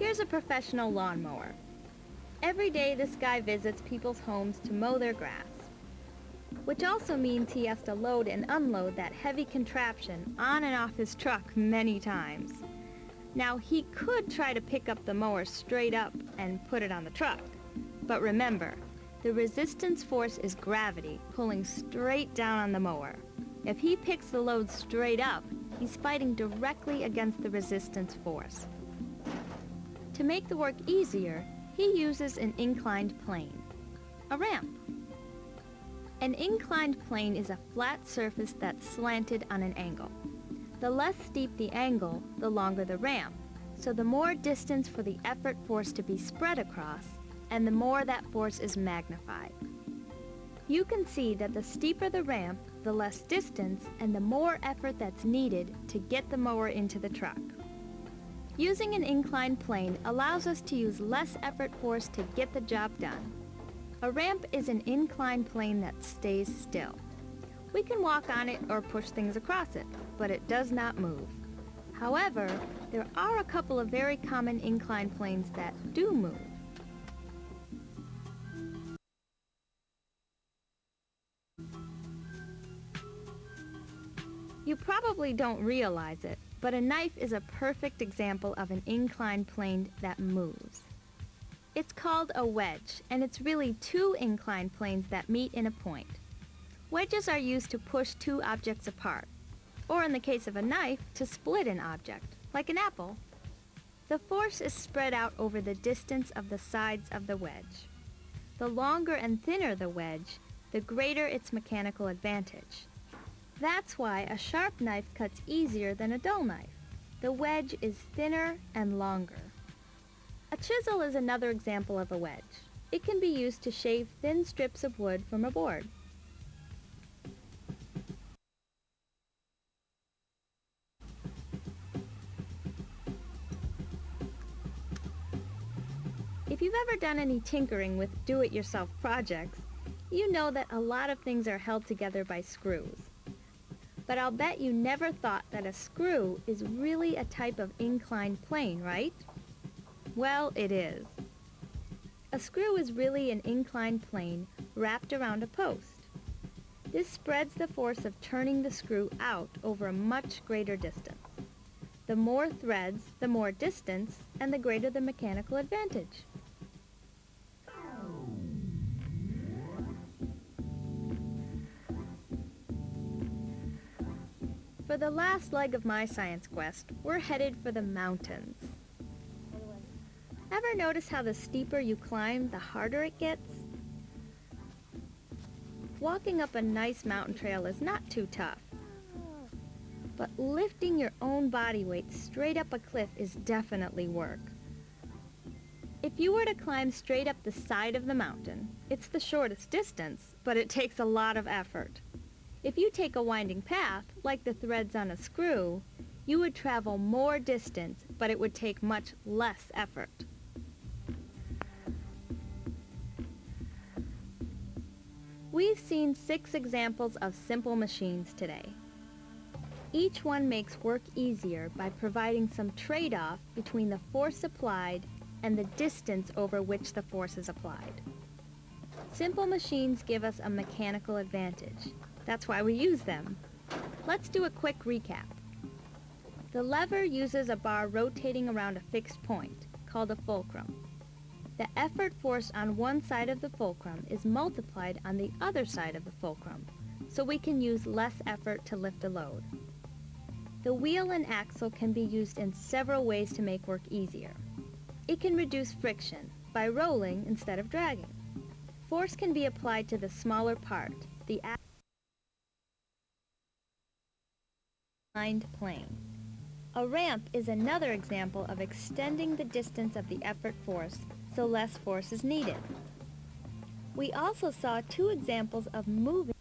Here's a professional lawnmower. Every day this guy visits people's homes to mow their grass, which also means he has to load and unload that heavy contraption on and off his truck many times. Now, he could try to pick up the mower straight up and put it on the truck, but remember, the resistance force is gravity pulling straight down on the mower. If he picks the load straight up, he's fighting directly against the resistance force. To make the work easier, he uses an inclined plane, a ramp. An inclined plane is a flat surface that's slanted on an angle. The less steep the angle, the longer the ramp, so the more distance for the effort force to be spread across, and the more that force is magnified. You can see that the steeper the ramp, the less distance, and the more effort that's needed to get the mower into the truck. Using an inclined plane allows us to use less effort force to get the job done. A ramp is an inclined plane that stays still. We can walk on it or push things across it, but it does not move. However, there are a couple of very common inclined planes that do move. You probably don't realize it, but a knife is a perfect example of an inclined plane that moves. It's called a wedge, and it's really two inclined planes that meet in a point. Wedges are used to push two objects apart, or in the case of a knife, to split an object, like an apple. The force is spread out over the distance of the sides of the wedge. The longer and thinner the wedge, the greater its mechanical advantage. That's why a sharp knife cuts easier than a dull knife. The wedge is thinner and longer. A chisel is another example of a wedge. It can be used to shave thin strips of wood from a board. If you've ever done any tinkering with do-it-yourself projects, you know that a lot of things are held together by screws. But I'll bet you never thought that a screw is really a type of inclined plane, right? Well, it is. A screw is really an inclined plane wrapped around a post. This spreads the force of turning the screw out over a much greater distance. The more threads, the more distance, and the greater the mechanical advantage. For the last leg of my science quest, we're headed for the mountains. Ever notice how the steeper you climb, the harder it gets? Walking up a nice mountain trail is not too tough. But lifting your own body weight straight up a cliff is definitely work. If you were to climb straight up the side of the mountain, it's the shortest distance, but it takes a lot of effort. If you take a winding path, like the threads on a screw, you would travel more distance, but it would take much less effort. We've seen 6 examples of simple machines today. Each one makes work easier by providing some trade-off between the force applied and the distance over which the force is applied. Simple machines give us a mechanical advantage. That's why we use them. Let's do a quick recap. The lever uses a bar rotating around a fixed point, called a fulcrum. The effort force on one side of the fulcrum is multiplied on the other side of the fulcrum, so we can use less effort to lift a load. The wheel and axle can be used in several ways to make work easier. It can reduce friction by rolling instead of dragging. Force can be applied to the smaller part, the inclined plane. A ramp is another example of extending the distance of the effort force so less force is needed. We also saw 2 examples of moving.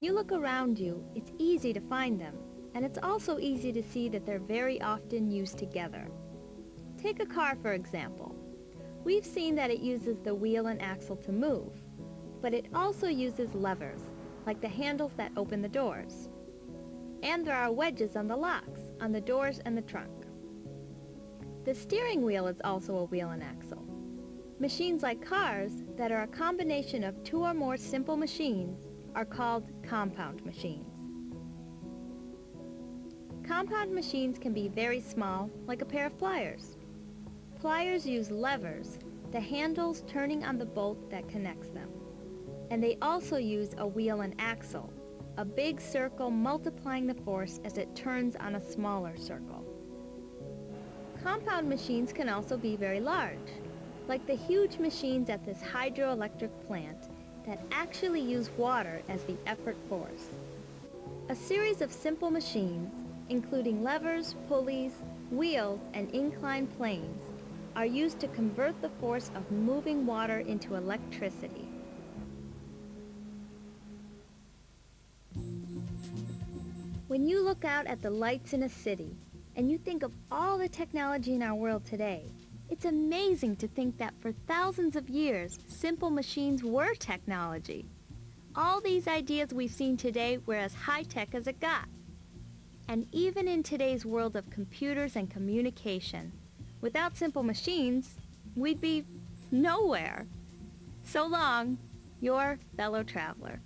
You look around you, it's easy to find them, and it's also easy to see that they're very often used together. Take a car, for example. We've seen that it uses the wheel and axle to move, but it also uses levers, like the handles that open the doors. And there are wedges on the locks, on the doors and the trunk. The steering wheel is also a wheel and axle. Machines like cars that are a combination of two or more simple machines are called compound machines. Compound machines can be very small, like a pair of pliers. Pliers use levers, the handles turning on the bolt that connects them. And they also use a wheel and axle, a big circle multiplying the force as it turns on a smaller circle. Compound machines can also be very large, like the huge machines at this hydroelectric plant that actually use water as the effort force. A series of simple machines, including levers, pulleys, wheels, and inclined planes, are used to convert the force of moving water into electricity. When you look out at the lights in a city, and you think of all the technology in our world today, it's amazing to think that for thousands of years, simple machines were technology. All these ideas we've seen today were as high-tech as it got. And even in today's world of computers and communication, without simple machines, we'd be nowhere. So long, your fellow traveler.